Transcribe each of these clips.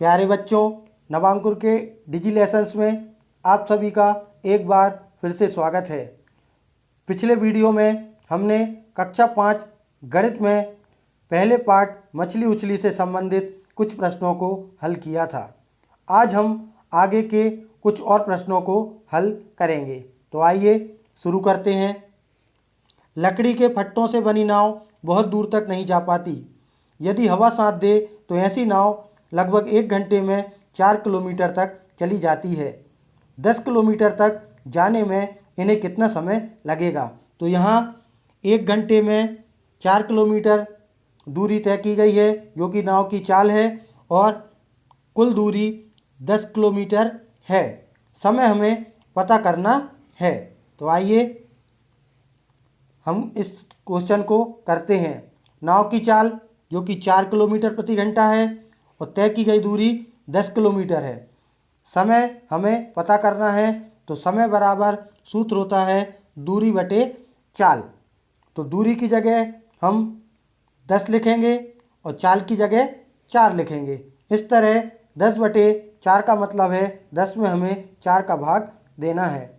प्यारे बच्चों, नवांकुर के डिजी लेसन्स में आप सभी का एक बार फिर से स्वागत है। पिछले वीडियो में हमने कक्षा 5 गणित में पहले पार्ट मछली उछली से संबंधित कुछ प्रश्नों को हल किया था। आज हम आगे के कुछ और प्रश्नों को हल करेंगे। तो आइए शुरू करते हैं। लकड़ी के फट्टों से बनी नाव बहुत दूर तक नहीं जा पाती। यदि हवा साथ दे तो ऐसी नाव लगभग 1 घंटे में 4 किलोमीटर तक चली जाती है। 10 किलोमीटर तक जाने में इन्हें कितना समय लगेगा? तो यहाँ 1 घंटे में 4 किलोमीटर दूरी तय की गई है, जो कि नाव की चाल है, और कुल दूरी 10 किलोमीटर है। समय हमें पता करना है। तो आइए हम इस क्वेश्चन को करते हैं। नाव की चाल जो कि 4 किलोमीटर प्रति घंटा है और तय की गई दूरी 10 किलोमीटर है। समय हमें पता करना है, तो समय बराबर सूत्र होता है दूरी बटे चाल। तो दूरी की जगह हम 10 लिखेंगे और चाल की जगह 4 लिखेंगे। इस तरह 10 बटे 4 का मतलब है 10 में हमें 4 का भाग देना है।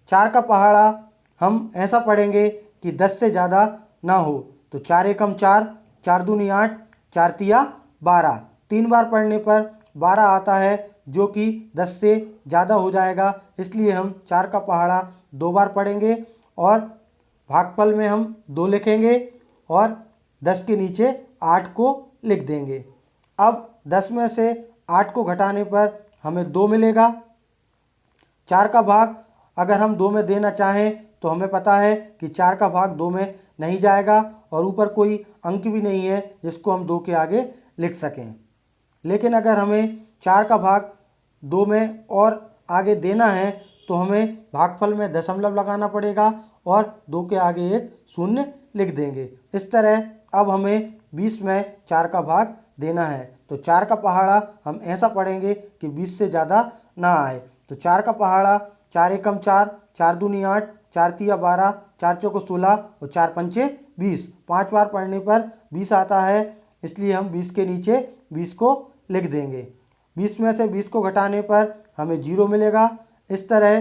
4 का पहाड़ा हम ऐसा पढ़ेंगे कि 10 से ज़्यादा ना हो। तो 4 एकम 4, 4 दूनी 8, 4 तिया 12। 3 बार पढ़ने पर 12 आता है, जो कि 10 से ज़्यादा हो जाएगा। इसलिए हम 4 का पहाड़ा 2 बार पढ़ेंगे और भागफल में हम 2 लिखेंगे और 10 के नीचे 8 को लिख देंगे। अब 10 में से 8 को घटाने पर हमें 2 मिलेगा। 4 का भाग अगर हम 2 में देना चाहें तो हमें पता है कि 4 का भाग 2 में नहीं जाएगा और ऊपर कोई अंक भी नहीं है जिसको हम 2 के आगे लिख सकें। लेकिन अगर हमें 4 का भाग 2 में और आगे देना है तो हमें भागफल में दशमलव लगाना पड़ेगा और 2 के आगे एक शून्य लिख देंगे। इस तरह अब हमें 20 में 4 का भाग देना है। तो 4 का पहाड़ा हम ऐसा पढ़ेंगे कि 20 से ज़्यादा ना आए। तो 4 का पहाड़ा 4 एकम 4, 4 दूनी 8, 4 तिया 12, 4 चौको 16 और 4 पंचे 20। 5 बार पढ़ने पर 20 आता है, इसलिए हम 20 के नीचे 20 को लिख देंगे। 20 में से 20 को घटाने पर हमें 0 मिलेगा। इस तरह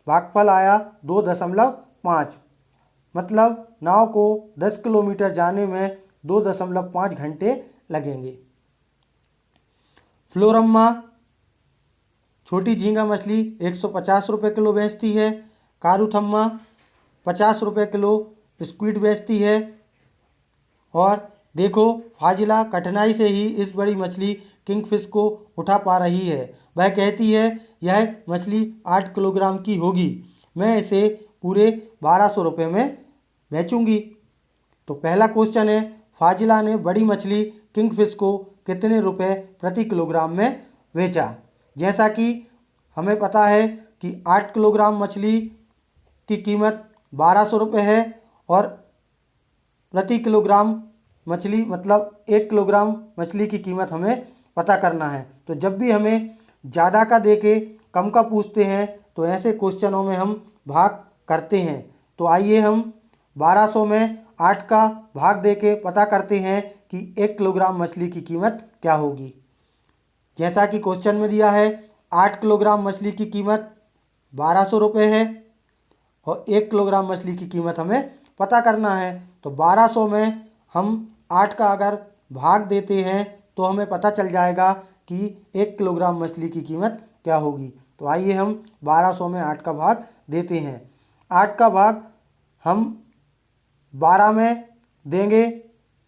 भागफल आया 2.5। मतलब नाव को 10 किलोमीटर जाने में 2.5 घंटे लगेंगे। फ्लोरम्मा छोटी झींगा मछली 150 रुपये किलो बेचती है। कारूथम्मा 50 रुपये किलो स्क्विड बेचती है। और देखो, फाजिला कठिनाई से ही इस बड़ी मछली किंगफिश को उठा पा रही है। वह कहती है यह मछली 8 किलोग्राम की होगी। मैं इसे पूरे 1200 रुपये में बेचूंगी। तो पहला क्वेश्चन है, फाजिला ने बड़ी मछली किंगफिश को कितने रुपए प्रति किलोग्राम में बेचा? जैसा कि हमें पता है कि 8 किलोग्राम मछली की कीमत 1200 रुपये है और प्रति किलोग्राम मछली मतलब 1 किलोग्राम मछली की कीमत हमें पता करना है। तो जब भी हमें ज़्यादा का दे के कम का पूछते हैं तो ऐसे क्वेश्चनों में हम भाग करते हैं। तो आइए हम 1200 में 8 का भाग दे के पता करते हैं कि 1 किलोग्राम मछली की कीमत क्या होगी। जैसा कि क्वेश्चन में दिया है, 8 किलोग्राम मछली की कीमत 1200 रुपये है और 1 किलोग्राम मछली की कीमत हमें पता करना है। तो 1200 में हम 8 का अगर भाग देते हैं तो हमें पता चल जाएगा कि 1 किलोग्राम मछली की कीमत क्या होगी। तो आइए हम 1200 में 8 का भाग देते हैं। 8 का भाग हम 12 में देंगे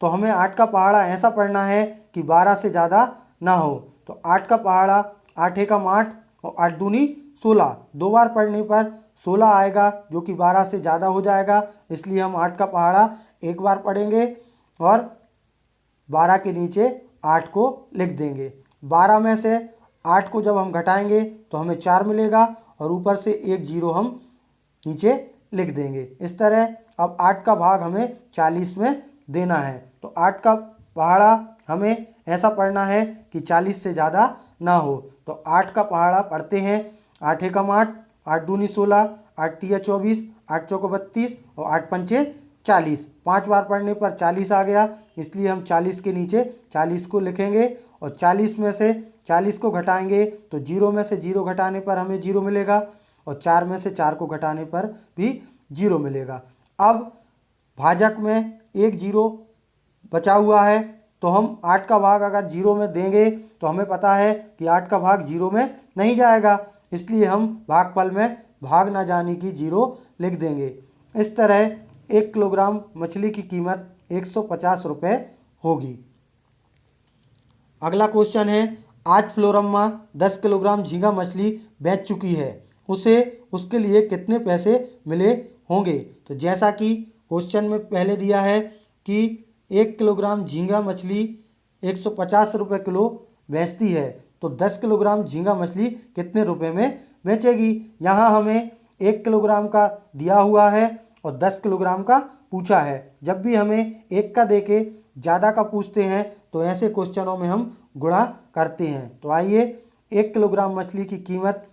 तो हमें 8 का पहाड़ा ऐसा पढ़ना है कि 12 से ज़्यादा ना हो। तो 8 का पहाड़ा 8 एकम 8 और 8 दूनी 16। 2 बार पढ़ने पर 16 आएगा, जो कि 12 से ज़्यादा हो जाएगा। इसलिए हम 8 का पहाड़ा 1 बार पढ़ेंगे और 12 के नीचे 8 को लिख देंगे। 12 में से 8 को जब हम घटाएंगे तो हमें 4 मिलेगा और ऊपर से एक 0 हम नीचे लिख देंगे। इस तरह अब 8 का भाग हमें 40 में देना है। तो 8 का पहाड़ा हमें ऐसा पढ़ना है कि 40 से ज़्यादा ना हो। तो 8 का पहाड़ा पढ़ते हैं 8 एकम 8, 8 दूनी 16, 8 तिया 24, 8 चौको 32 और 8 पंचे 40। 5 बार पढ़ने पर 40 आ गया, इसलिए हम 40 के नीचे 40 को लिखेंगे और 40 में से 40 को घटाएंगे तो 0 में से 0 घटाने पर हमें 0 मिलेगा और 4 में से 4 को घटाने पर भी 0 मिलेगा। अब भाजक में एक 0 बचा हुआ है, तो हम 8 का भाग अगर 0 में देंगे तो हमें पता है कि 8 का भाग 0 में नहीं जाएगा, इसलिए हम भागफल में भाग ना जाने की 0 लिख देंगे। इस तरह 1 किलोग्राम मछली की कीमत 150 रुपये होगी। अगला क्वेश्चन है, आज फ्लोरम्मा 10 किलोग्राम झींगा मछली बेच चुकी है, उसे उसके लिए कितने पैसे मिले होंगे। तो जैसा कि क्वेश्चन में पहले दिया है कि 1 किलोग्राम झींगा मछली 150 रुपये किलो बेचती है, तो 10 किलोग्राम झींगा मछली कितने रुपए में बेचेगी। यहाँ हमें 1 किलोग्राम का दिया हुआ है और 10 किलोग्राम का पूछा है। जब भी हमें एक का देके ज़्यादा का पूछते हैं तो ऐसे क्वेश्चनों में हम गुणा करते हैं। तो आइए 1 किलोग्राम मछली की कीमत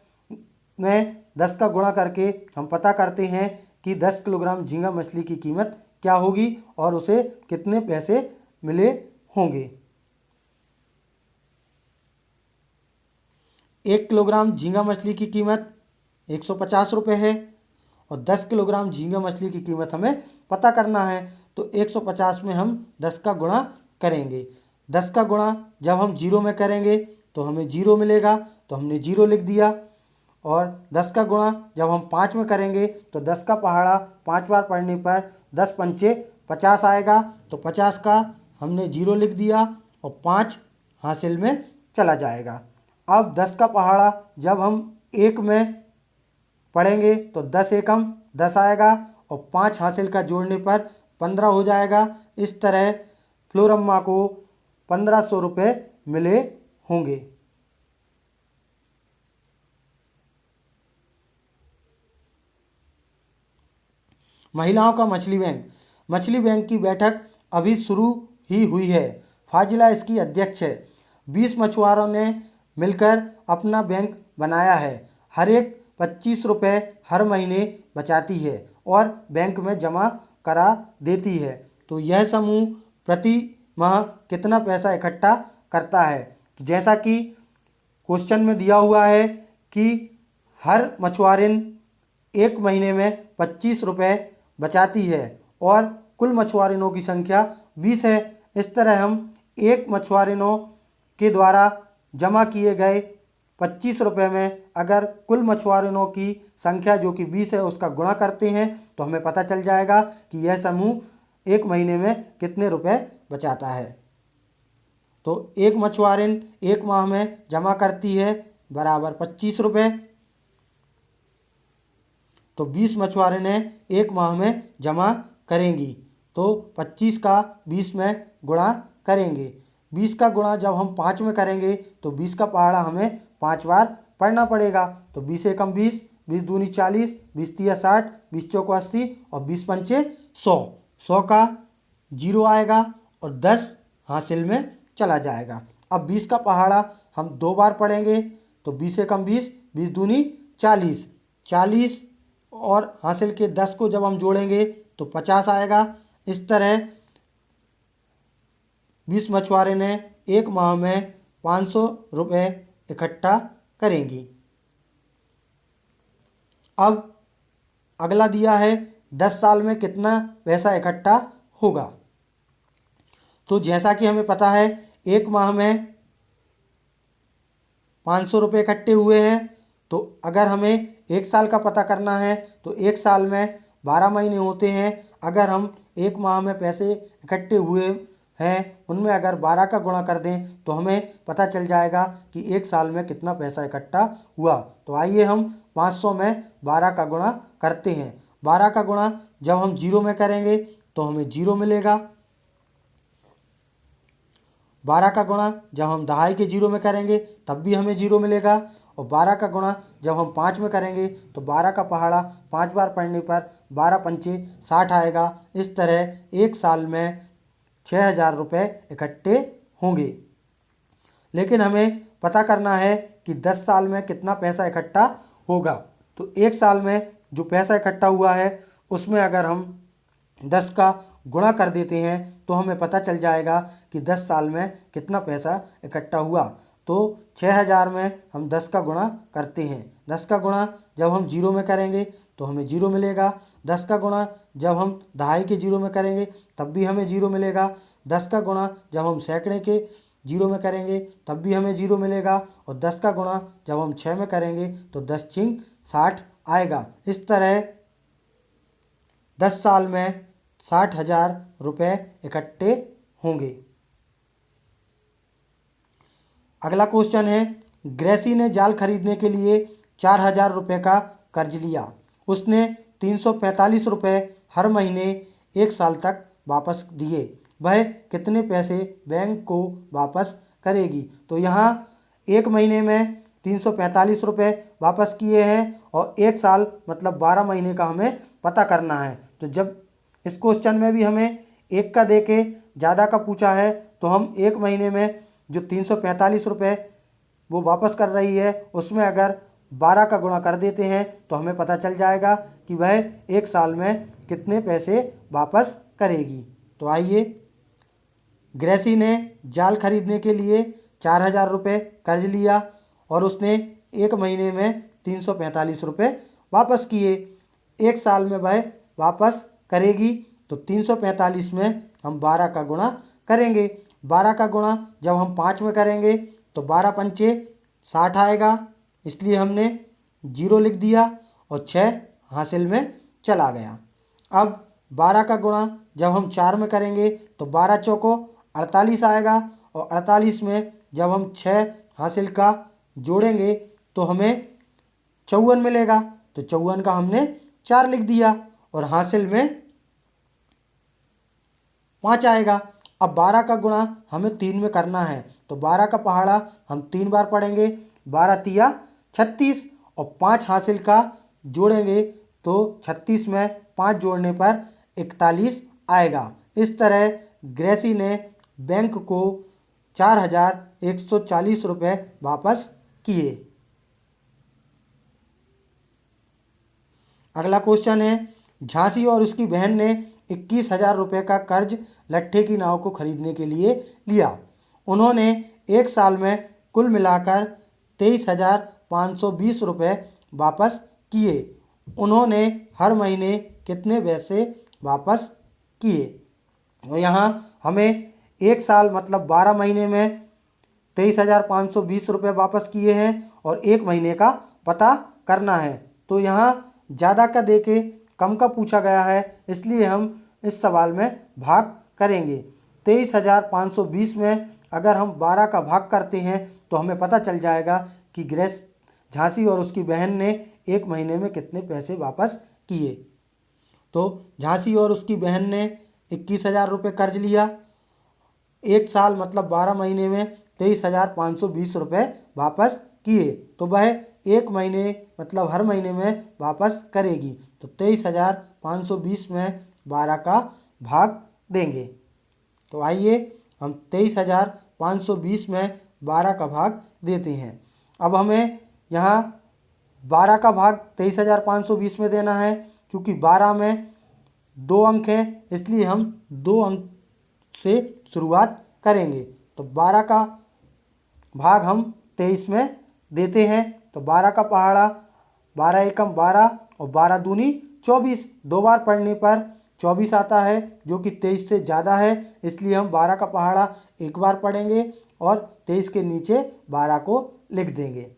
में 10 का गुणा करके हम पता करते हैं कि 10 किलोग्राम झींगा मछली की कीमत क्या होगी और उसे कितने पैसे मिले होंगे। 1 किलोग्राम झींगा मछली की कीमत 150 रुपये है और 10 किलोग्राम झींगा मछली की कीमत हमें पता करना है, तो 150 में हम 10 का गुणा करेंगे। 10 का गुणा जब हम 0 में करेंगे तो हमें 0 मिलेगा, तो हमने 0 लिख दिया। और 10 का गुणा जब हम 5 में करेंगे तो 10 का पहाड़ा 5 बार पढ़ने पर 10 पंचे 50 आएगा, तो 50 का हमने 0 लिख दिया और 5 हासिल में चला जाएगा। अब 10 का पहाड़ा जब हम 1 में पढ़ेंगे तो 10 एकम 10 आएगा और 5 हासिल का जोड़ने पर 15 हो जाएगा। इस तरह फ्लोरम्मा को 1500 रुपये मिले होंगे। महिलाओं का मछली बैंक की बैठक अभी शुरू ही हुई है। फाजिला इसकी अध्यक्ष है। 20 मछुआरों ने मिलकर अपना बैंक बनाया है। हर एक 25 रुपये हर महीने बचाती है और बैंक में जमा करा देती है। तो यह समूह प्रति माह कितना पैसा इकट्ठा करता है। तो जैसा कि क्वेश्चन में दिया हुआ है कि हर मछुआरिन एक महीने में 25 रुपये बचाती है और कुल मछुआरिनों की संख्या 20 है। इस तरह हम एक मछुआरिनों के द्वारा जमा किए गए 25 रुपये में अगर कुल मछुआरिनों की संख्या जो कि 20 है उसका गुणा करते हैं तो हमें पता चल जाएगा कि यह समूह एक महीने में कितने रुपए बचाता है। तो एक मछुआरिन एक माह में जमा करती है बराबर 25 रुपये, तो 20 मछुआरिनें एक माह में जमा करेंगी, तो 25 का 20 में गुणा करेंगे। 20 का गुणा जब हम 5 में करेंगे तो 20 का पहाड़ा हमें 5 बार पढ़ना पड़ेगा। तो 20 एकम 20, 20 दूनी 40, 20 तिया 60, 20 चौको 80 और 20 पंचे 100। 100 का 0 आएगा और 10 हासिल में चला जाएगा। अब 20 का पहाड़ा हम 2 बार पढ़ेंगे, तो 20 एकम 20, 20 दूनी 40, 40 और हासिल के 10 को जब हम जोड़ेंगे तो 50 आएगा। इस तरह 20 मछुआरे ने एक माह में 500 रुपये इकट्ठा करेंगी। अब अगला दिया है 10 साल में कितना पैसा इकट्ठा होगा। तो जैसा कि हमें पता है एक माह में 500 रुपये इकट्ठे हुए हैं, तो अगर हमें एक साल का पता करना है तो एक साल में 12 महीने होते हैं। अगर हम एक माह में पैसे इकट्ठे हुए हैं उनमें अगर 12 का गुणा कर दें तो हमें पता चल जाएगा कि एक साल में कितना पैसा इकट्ठा हुआ। तो आइए हम 500 में 12 का गुणा करते हैं। 12 का गुणा जब हम 0 में करेंगे तो हमें 0 मिलेगा। 12 का गुणा जब हम दहाई के 0 में करेंगे तब भी हमें 0 मिलेगा। और 12 का गुणा जब हम 5 में करेंगे तो 12 का पहाड़ा 5 बार पढ़ने पर 12 पंचे 60 आएगा। इस तरह एक साल में 6000 रुपये इकट्ठे होंगे। लेकिन हमें पता करना है कि 10 साल में कितना पैसा इकट्ठा होगा। तो एक साल में जो पैसा इकट्ठा हुआ है उसमें अगर हम 10 का गुणा कर देते हैं तो हमें पता चल जाएगा कि 10 साल में कितना पैसा इकट्ठा हुआ। तो 6000 में हम 10 का गुणा करते हैं। 10 का गुणा जब हम जीरो में करेंगे तो हमें जीरो मिलेगा। 10 का गुणा जब हम दहाई के जीरो में करेंगे तब भी हमें जीरो मिलेगा। 10 का गुणा जब हम सैकड़े के जीरो में करेंगे तब भी हमें जीरो मिलेगा। और 10 का गुणा जब हम 6 में करेंगे तो 10 छिंग 60 आएगा। इस तरह 10 साल में 60,000 रुपये इकट्ठे होंगे। अगला क्वेश्चन है, ग्रेसी ने जाल खरीदने के लिए 4,000 रुपये का कर्ज लिया। उसने 345 रुपये हर महीने 1 साल तक वापस दिए। वह कितने पैसे बैंक को वापस करेगी? तो यहाँ 1 महीने में 345 रुपये वापस किए हैं और 1 साल मतलब 12 महीने का हमें पता करना है। तो जब इस क्वेश्चन में भी हमें 1 का दे के ज़्यादा का पूछा है तो हम 1 महीने में जो 345 रुपये वो वापस कर रही है उसमें अगर 12 का गुणा कर देते हैं तो हमें पता चल जाएगा कि वह 1 साल में कितने पैसे वापस करेगी। तो आइए, ग्रेसी ने जाल खरीदने के लिए 4,000 रुपये कर्ज लिया और उसने 1 महीने में 345 रुपये वापस किए। 1 साल में वह वापस करेगी तो 345 में हम 12 का गुणा करेंगे। 12 का गुणा जब हम 5 में करेंगे तो 12 पंचे 60 आएगा, इसलिए हमने जीरो लिख दिया और 6 हासिल में चला गया। अब 12 का गुणा जब हम 4 में करेंगे तो 12 चौको 48 आएगा और 48 में जब हम 6 हासिल का जोड़ेंगे तो हमें 54 मिलेगा। तो 54 का हमने 4 लिख दिया और हासिल में 5 आएगा। अब 12 का गुणा हमें 3 में करना है तो 12 का पहाड़ा हम 3 बार पढ़ेंगे। 12 तिया 36 और 5 हासिल का जोड़ेंगे तो 36 में 5 जोड़ने पर 41 आएगा। इस तरह ग्रेसी ने बैंक को 4,140 रुपये वापस किए। अगला क्वेश्चन है, झांसी और उसकी बहन ने 21,000 रुपये का कर्ज लट्ठे की नाव को खरीदने के लिए लिया। उन्होंने 1 साल में कुल मिलाकर 23,520 रुपये वापस किए। उन्होंने हर महीने कितने पैसे वापस किए? और यहाँ हमें 1 साल मतलब 12 महीने में 23,520 रुपये वापस किए हैं और 1 महीने का पता करना है। तो यहाँ ज़्यादा का दे के कम का पूछा गया है, इसलिए हम इस सवाल में भाग करेंगे। 23,520 में अगर हम 12 का भाग करते हैं तो हमें पता चल जाएगा कि झांसी और उसकी बहन ने 1 महीने में कितने पैसे वापस किए। तो झांसी और उसकी बहन ने 21,000 रुपये कर्ज लिया। 1 साल मतलब 12 महीने में 23,520 रुपये वापस किए तो वह 1 महीने मतलब हर महीने में वापस करेगी। तो 23,520 में 12 का भाग देंगे। तो आइए हम 23,520 में 12 का भाग देते हैं। अब हमें यहाँ 12 का भाग 23,520 में देना है। क्योंकि 12 में 2 अंक हैं इसलिए हम 2 अंक से शुरुआत करेंगे। तो 12 का भाग हम 23 में देते हैं। तो 12 का पहाड़ा 12 एकम 12 और 12 दूनी 24। 2 बार पढ़ने पर 24 आता है जो कि 23 से ज़्यादा है, इसलिए हम 12 का पहाड़ा 1 बार पढ़ेंगे और 23 के नीचे 12 को लिख देंगे।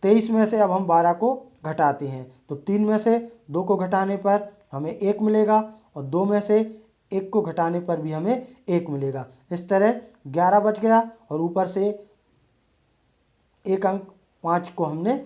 23 में से अब हम 12 को घटाते हैं तो 3 में से 2 को घटाने पर हमें 1 मिलेगा और 2 में से 1 को घटाने पर भी हमें 1 मिलेगा। इस तरह 11 बच गया और ऊपर से 1 अंक 5 को हमने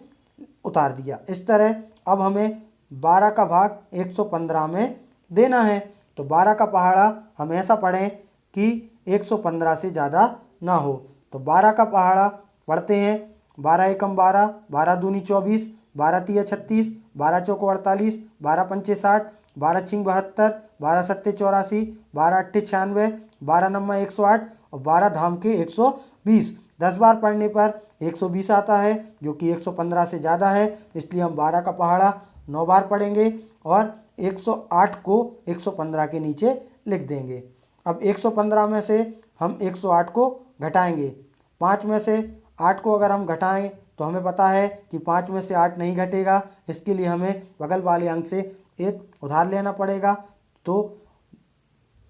उतार दिया। इस तरह अब हमें 12 का भाग 115 में देना है। तो 12 का पहाड़ा हम ऐसा पढ़ें कि 115 से ज़्यादा ना हो। तो 12 का पहाड़ा पढ़ते हैं 12 एकम 12, 12 दूनी 24, 12 तिया 36, 12 चौको 48, 12 पंचे 60, 12 छिंग 72, 12 सत्ते 84, 12 अट्ठे 96, 12 नम्मा 108 और 12 धाम के 120। 10 बार पढ़ने पर 120 आता है जो कि 115 से ज़्यादा है, इसलिए हम 12 का पहाड़ा 9 बार पढ़ेंगे और 108 को 115 के नीचे लिख देंगे। अब 115 में से हम 108 को घटाएंगे। 5 में से 8 को अगर हम घटाएं तो हमें पता है कि 5 में से 8 नहीं घटेगा। इसके लिए हमें बगल वाले अंक से एक उधार लेना पड़ेगा, तो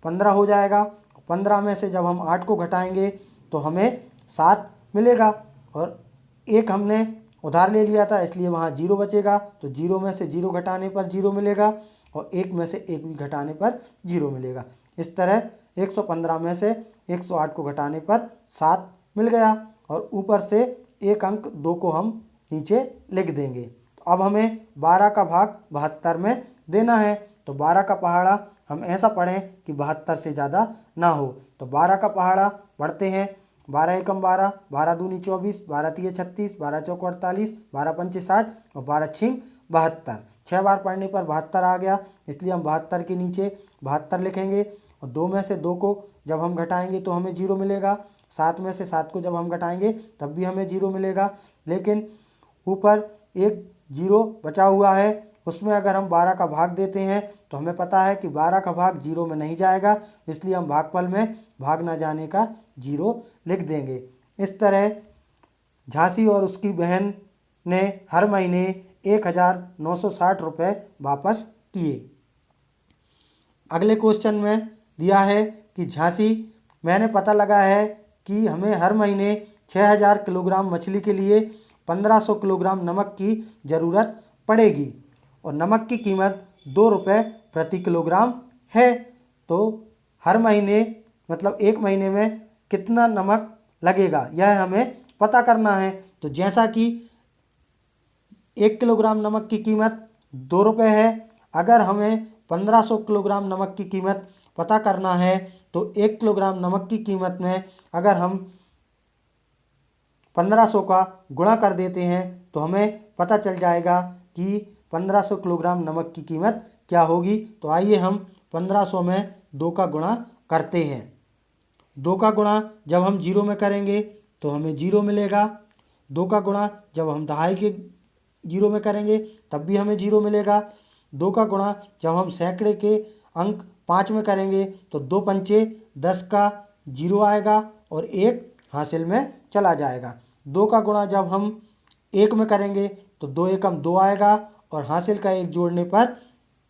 15 हो जाएगा। 15 में से जब हम 8 को घटाएंगे तो हमें 7 मिलेगा, और एक हमने उधार ले लिया था इसलिए वहाँ 0 बचेगा, तो 0 में से 0 घटाने पर 0 मिलेगा, और 1 में से 1 भी घटाने पर 0 मिलेगा। इस तरह 115 में से 108 को घटाने पर 7 मिल गया, और ऊपर से एक अंक 2 को हम नीचे लिख देंगे। तो अब हमें 12 का भाग 72 में देना है, तो 12 का पहाड़ा हम ऐसा पढ़ें कि 72 से ज़्यादा ना हो। तो 12 का पहाड़ा पढ़ते हैं 12 एकम 12, 12 दूनी 24, 12 तिये 36, 12 चौको 48, 12 पंचे 60 और 12 छिंग 72। 6 बार पढ़ने पर 72 आ गया, इसलिए हम 72 के नीचे 72 लिखेंगे। और 2 में से 2 को जब हम घटाएंगे तो हमें 0 मिलेगा। 7 में से 7 को जब हम घटाएंगे तब भी हमें 0 मिलेगा, लेकिन ऊपर एक 0 बचा हुआ है, उसमें अगर हम 12 का भाग देते हैं तो हमें पता है कि 12 का भाग 0 में नहीं जाएगा, इसलिए हम भागफल में भाग ना जाने का 0 लिख देंगे। इस तरह झांसी और उसकी बहन ने हर महीने 1960 रुपये वापस किए। अगले क्वेश्चन में दिया है कि झांसी, मैंने पता लगा है कि हमें हर महीने 6000 किलोग्राम मछली के लिए 1500 किलोग्राम नमक की ज़रूरत पड़ेगी, और नमक की कीमत 2 रुपये प्रति किलोग्राम है। तो हर महीने मतलब एक महीने में कितना नमक लगेगा यह हमें पता करना है। तो जैसा कि 1 किलोग्राम नमक की कीमत 2 रुपये है, अगर हमें 1500 किलोग्राम नमक की कीमत पता करना है तो 1 किलोग्राम नमक की कीमत में अगर हम 1500 का गुणा कर देते हैं तो हमें पता चल जाएगा कि 1500 किलोग्राम नमक की कीमत क्या होगी। तो आइए हम 1500 में 2 का गुणा करते हैं। 2 का गुणा जब हम 0 में करेंगे तो हमें 0 मिलेगा। 2 का गुणा जब हम दहाई के 0 में करेंगे तब भी हमें 0 मिलेगा। 2 का गुणा जब हम सैकड़े के अंक 5 में करेंगे तो 2 पंचे 10 का 0 आएगा और 1 हासिल में चला जाएगा। 2 का गुणा जब हम 1 में करेंगे तो 2 एकम 2 आएगा और हासिल का 1 जोड़ने पर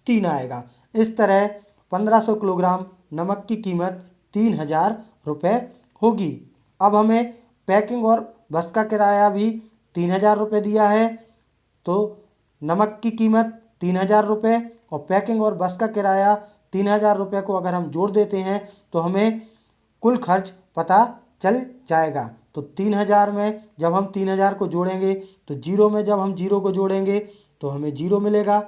3 आएगा। इस तरह 1500 किलोग्राम नमक की कीमत 3000 रुपये होगी। अब हमें पैकिंग और बस का किराया भी 3000 रुपये दिया है, तो नमक की कीमत 3000 रुपये और पैकिंग और बस का किराया 3000 रुपये को अगर हम जोड़ देते हैं तो हमें कुल खर्च पता चल जाएगा। तो 3000 में जब हम 3000 को जोड़ेंगे तो 0 में जब हम 0 को जोड़ेंगे तो हमें 0 मिलेगा।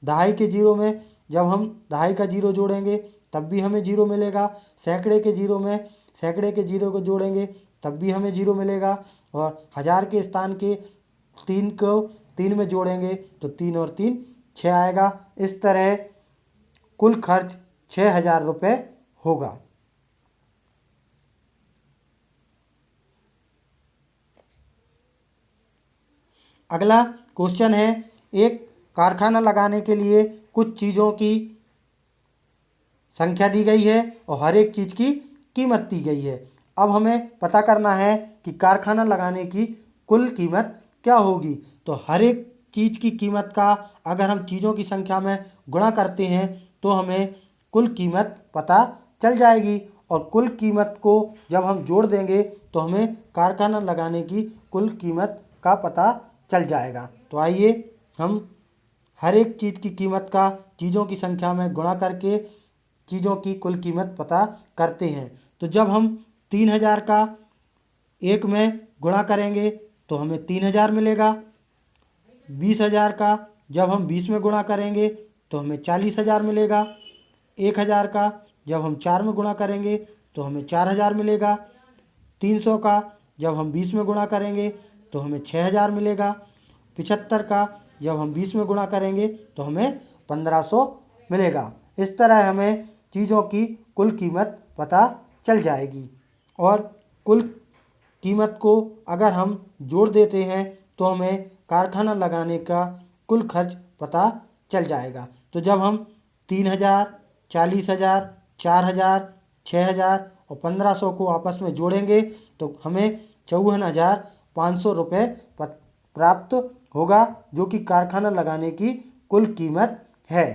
दहाई के 0 में जब हम दहाई का 0 जोड़ेंगे तब भी हमें 0 मिलेगा। सैकड़े के 0 में सैकड़े के 0 को जोड़ेंगे तब भी हमें 0 मिलेगा, और हज़ार के स्थान के 3 को 3 में जोड़ेंगे तो 3 और 3 6 आएगा। इस तरह कुल खर्च 6000 रुपये होगा। अगला क्वेश्चन है, एक कारखाना लगाने के लिए कुछ चीज़ों की संख्या दी गई है और हर एक चीज़ की कीमत दी गई है। अब हमें पता करना है कि कारखाना लगाने की कुल कीमत क्या होगी। तो हर एक चीज़ की कीमत का अगर हम चीज़ों की संख्या में गुणा करते हैं तो हमें कुल कीमत पता चल जाएगी, और कुल कीमत को जब हम जोड़ देंगे तो हमें कारखाना लगाने की कुल कीमत का पता चल जाएगा। तो आइए हम हर एक चीज़ की कीमत का चीज़ों की संख्या में गुणा करके चीज़ों की कुल कीमत पता करते हैं। तो जब हम 3000 का 1 में गुणा करेंगे तो हमें 3000 मिलेगा। 20,000 का जब हम 20 में गुणा करेंगे तो हमें 40,000 मिलेगा। 1000 का जब हम 4 में गुणा करेंगे तो हमें 4000 मिलेगा। 300 का जब हम 20 में गुणा करेंगे तो हमें 6000 मिलेगा। 75 का जब हम 20 में गुणा करेंगे तो हमें 1500 मिलेगा। इस तरह हमें चीज़ों की कुल कीमत पता चल जाएगी, और कुल कीमत को अगर हम जोड़ देते हैं तो हमें कारखाना लगाने का कुल खर्च पता चल जाएगा। तो जब हम 3000, 40,000, 4000, 6000 और 1500 को आपस में जोड़ेंगे तो हमें 54,500 500 रुपये प्राप्त होगा, जो कि कारखाना लगाने की कुल कीमत है।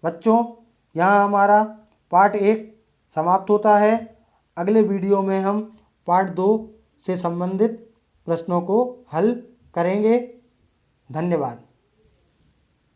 बच्चों, यहाँ हमारा पार्ट 1 समाप्त होता है। अगले वीडियो में हम पार्ट 2 से संबंधित प्रश्नों को हल करेंगे। धन्यवाद।